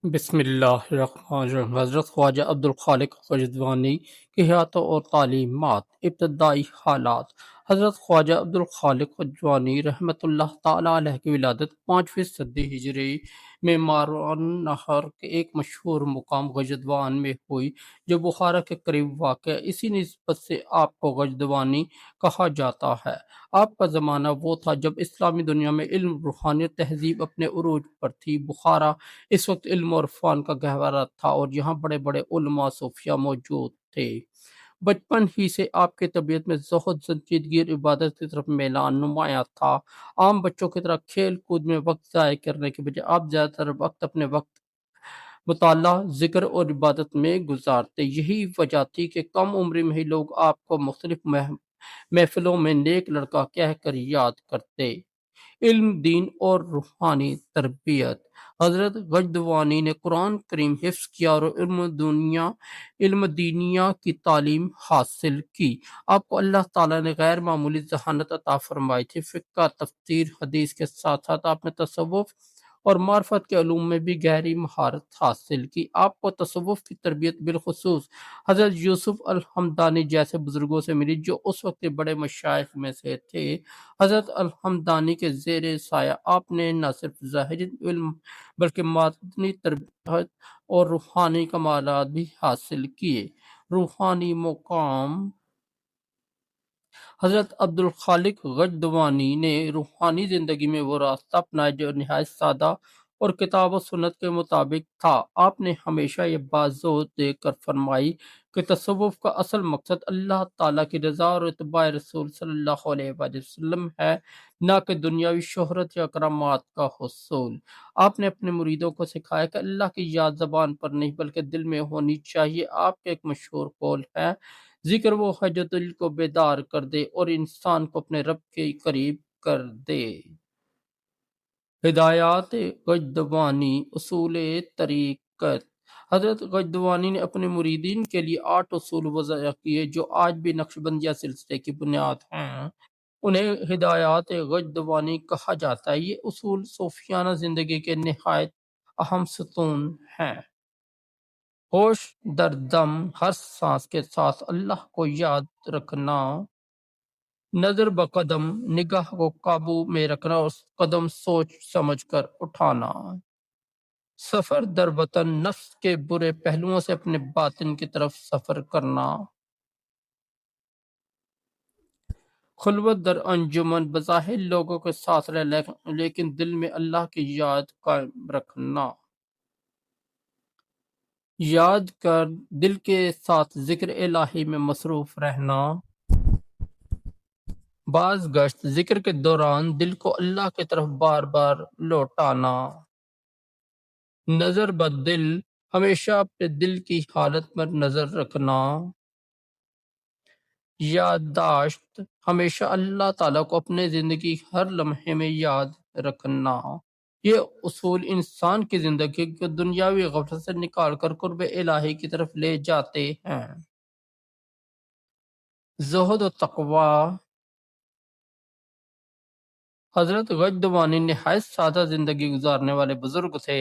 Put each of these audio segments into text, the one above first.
بسم اللہ الرحمن الرحیم۔ حضرت خواجہ عبدالخالق غجدوانی کی حیات اور تعلیمات۔ ابتدائی حالات۔ حضرت خواجہ عبدالخالق غجدوانی رحمۃ اللہ تعالیٰ علیہ کی ولادت 5ویں صدی ہجری میں ماران نہر کے ایک مشہور مقام غجدوان میں ہوئی، جو بخارا کے قریب واقع ہے۔ اسی نسبت سے آپ کو غجدوانی کہا جاتا ہے۔ آپ کا زمانہ وہ تھا جب اسلامی دنیا میں علم، روحانیت، تہذیب اپنے عروج پر تھی۔ بخارا اس وقت علم اور عرفان کا گہوارہ تھا اور یہاں بڑے بڑے علماء صوفیاء موجود تھے۔ بچپن ہی سے آپ کی طبیعت میں زہد، سنجیدگی اور عبادت کی طرف میلان نمایاں تھا۔ عام بچوں کی طرح کھیل کود میں وقت ضائع کرنے کے بجائے آپ زیادہ تر وقت اپنے وقت مطالعہ، ذکر اور عبادت میں گزارتے۔ یہی وجہ تھی کہ کم عمری میں ہی لوگ آپ کو مختلف محفلوں میں نیک لڑکا کہہ کر یاد کرتے۔ علم، دین اور روحانی تربیت۔ حضرت غجدوانی نے قرآن کریم حفظ کیا اور علم دینیا کی تعلیم حاصل کی۔ آپ کو اللہ تعالیٰ نے غیر معمولی ذہانت عطا فرمائی تھی۔ فقہ، تفسیر، حدیث کے ساتھ ساتھ آپ نے تصوف اور معرفت کے علوم میں بھی گہری مہارت حاصل کی۔ آپ کو تصوف کی تربیت بالخصوص حضرت یوسف الحمدانی جیسے بزرگوں سے ملی، جو اس وقت کے بڑے مشائخ میں سے تھے۔ حضرت الحمدانی کے زیر سایہ آپ نے نہ صرف ظاہری علم بلکہ باطنی تربیت اور روحانی کمالات بھی حاصل کیے۔ روحانی مقام۔ حضرت عبدالخالق غجدوانی نے روحانی زندگی میں وہ راستہ اپنایا جو نہایت سادہ اور کتاب و سنت کے مطابق تھا۔ آپ نے ہمیشہ یہ بات زور دے کر فرمائی کہ تصوف کا اصل مقصد اللہ تعالیٰ کی رضا اور اتباع رسول صلی اللہ علیہ وآلہ وسلم ہے، نہ کہ دنیاوی شہرت یا کرامات کا حصول۔ آپ نے اپنے مریدوں کو سکھایا کہ اللہ کی یاد زبان پر نہیں بلکہ دل میں ہونی چاہیے۔ آپ کا ایک مشہور قول ہے، ذکر وہ ہے جو دل کو بیدار کر دے اور انسان کو اپنے رب کے قریب کر دے۔ ہدایات غجدوانی، اصول طریقت۔ حضرت غجدوانی نے اپنے مریدین کے لیے 8 اصول وضع کیے جو آج بھی نقشبندیہ سلسلے کی بنیاد ہیں۔ انہیں ہدایات غجدوانی کہا جاتا ہے۔ یہ اصول صوفیانہ زندگی کے نہایت اہم ستون ہیں۔ ہوش در دم، ہر سانس کے ساتھ اللہ کو یاد رکھنا، نظر بقدم، نگاہ کو قابو میں رکھنا اور قدم سوچ سمجھ کر اٹھانا، سفر در وطن، نفس کے برے پہلوؤں سے اپنے باطن کی طرف سفر کرنا، خلوت در انجمن، بظاہر لوگوں کے ساتھ لیکن دل میں اللہ کی یاد قائم رکھنا، یاد کر دل کے ساتھ ذکر الہی میں مصروف رہنا، بعض گشت، ذکر کے دوران دل کو اللہ کی طرف بار بار لوٹانا، نظر بد دل، ہمیشہ اپنے دل کی حالت پر نظر رکھنا، یادداشت، ہمیشہ اللہ تعالیٰ کو اپنے زندگی ہر لمحے میں یاد رکھنا۔ یہ اصول انسان کی زندگی کو دنیاوی غفلت سے نکال کر قرب الہی کی طرف لے جاتے ہیں۔ زہد و تقوی۔ حضرت غجدوانی نہایت سادہ زندگی گزارنے والے بزرگ تھے۔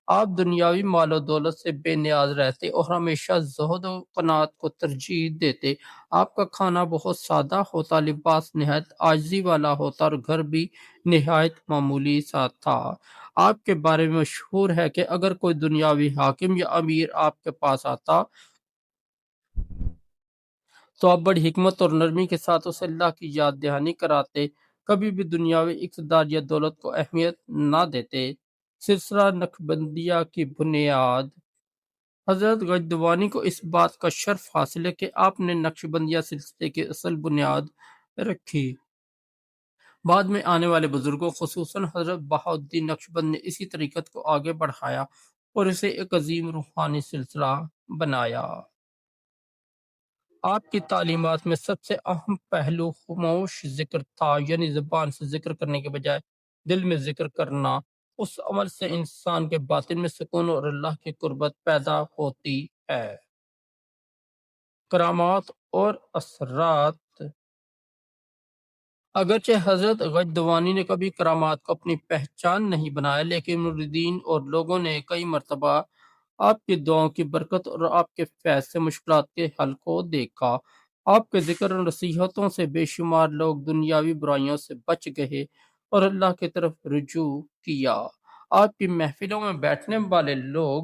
آپ دنیاوی مال و دولت سے بے نیاز رہتے اور ہمیشہ زہد و قناعت کو ترجیح دیتے۔ آپ کا کھانا بہت سادہ ہوتا، لباس نہایت عاجزی والا ہوتا اور گھر بھی نہایت معمولی سا تھا۔ آپ کے بارے میں مشہور ہے کہ اگر کوئی دنیاوی حاکم یا امیر آپ کے پاس آتا تو آپ بڑی حکمت اور نرمی کے ساتھ اسے اللہ کی یاد دہانی کراتے، کبھی بھی دنیاوی اقتدار یا دولت کو اہمیت نہ دیتے۔ سلسلہ نقشبندیہ کی بنیاد۔ حضرت غجدوانی کو اس بات کا شرف حاصل ہے کہ آپ نے نقشبندیہ سلسلے کی اصل بنیاد رکھی۔ بعد میں آنے والے بزرگوں خصوصاً حضرت بہاؤالدین نقشبند نے اسی طریقت کو آگے بڑھایا اور اسے ایک عظیم روحانی سلسلہ بنایا۔ آپ کی تعلیمات میں سب سے اہم پہلو خاموش ذکر تھا، یعنی زبان سے ذکر کرنے کے بجائے دل میں ذکر کرنا۔ اس عمل سے انسان کے باطن میں سکون اور اللہ کی قربت پیدا ہوتی ہے۔ کرامات اور اثرات۔ اگرچہ حضرت غجدوانی نے کبھی کرامات کو اپنی پہچان نہیں بنایا، لیکن مریدین اور لوگوں نے کئی مرتبہ آپ کی دعاؤں کی برکت اور آپ کے فیض سے مشکلات کے حل کو دیکھا۔ آپ کے ذکر اور نصیحتوں سے بے شمار لوگ دنیاوی برائیوں سے بچ گئے اور اللہ کی طرف رجوع کیا۔ آپ کی محفلوں میں بیٹھنے والے لوگ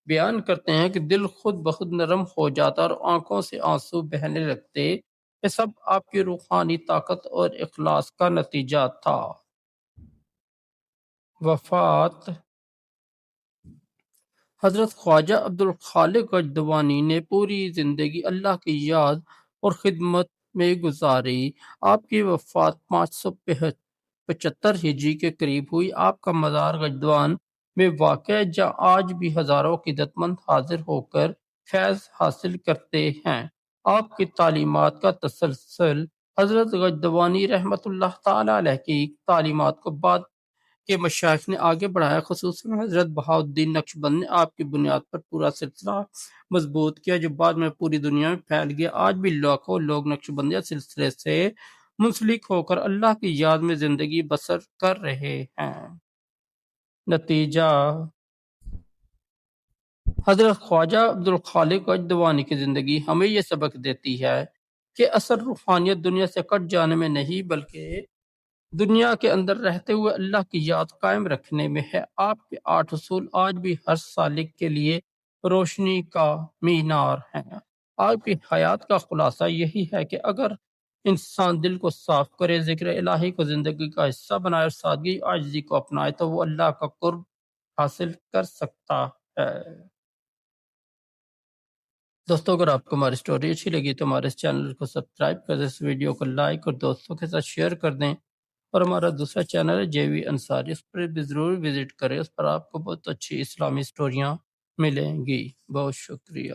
بیان کرتے ہیں کہ دل خود بخود نرم ہو جاتا اور آنکھوں سے آنسو بہنے لگتے۔ یہ سب آپ کی روحانی طاقت اور اخلاص کا نتیجہ تھا۔ وفات حضرت خواجہ عبدالخالق غجدوانی نے پوری زندگی اللہ کی یاد اور خدمت میں گزاری۔ آپ کی وفات 575 ہجری کے قریب ہوئی۔ آپ کا مزار غجدوان میں واقع ہے، جہاں آج بھی ہزاروں عقیدت مند حاضر ہو کر فیض حاصل کرتے ہیں۔ آپ کی تعلیمات کا تسلسل حضرت غجدوانی رحمۃ اللہ تعالی علیہ کی تعلیمات کو بعد کے مشائخ نے آگے بڑھایا، خصوصاً حضرت بہاؤالدین نقشبند نے آپ کی بنیاد پر پورا سلسلہ مضبوط کیا، جو بعد میں پوری دنیا میں پھیل گیا۔ آج بھی لاکھوں لوگ نقشبندیہ سلسلے سے منسلک ہو کر اللہ کی یاد میں زندگی بسر کر رہے ہیں۔ نتیجہ: حضرت خواجہ عبدالخالق غجدوانی کی زندگی ہمیں یہ سبق دیتی ہے کہ اصل روحانیت دنیا سے کٹ جانے میں نہیں، بلکہ دنیا کے اندر رہتے ہوئے اللہ کی یاد قائم رکھنے میں ہے۔ آپ کے 8 اصول آج بھی ہر سالک کے لیے روشنی کا مینار ہیں۔ آپ کی حیات کا خلاصہ یہی ہے کہ اگر انسان دل کو صاف کرے، ذکر الہی کو زندگی کا حصہ بنائے اور سادگی عاجزی کو اپنائے، تو وہ اللہ کا قرب حاصل کر سکتا ہے۔ دوستوں، اگر آپ کو ہماری سٹوری اچھی لگی تو ہمارے اس چینل کو سبسکرائب کر دیں، اس ویڈیو کو لائک اور دوستوں کے ساتھ شیئر کر دیں، اور ہمارا دوسرا چینل ہے جے وی انصاری، اس پر بھی ضرور وزٹ کریں۔ اس پر آپ کو بہت اچھی اسلامی سٹوریاں ملیں گی۔ بہت شکریہ۔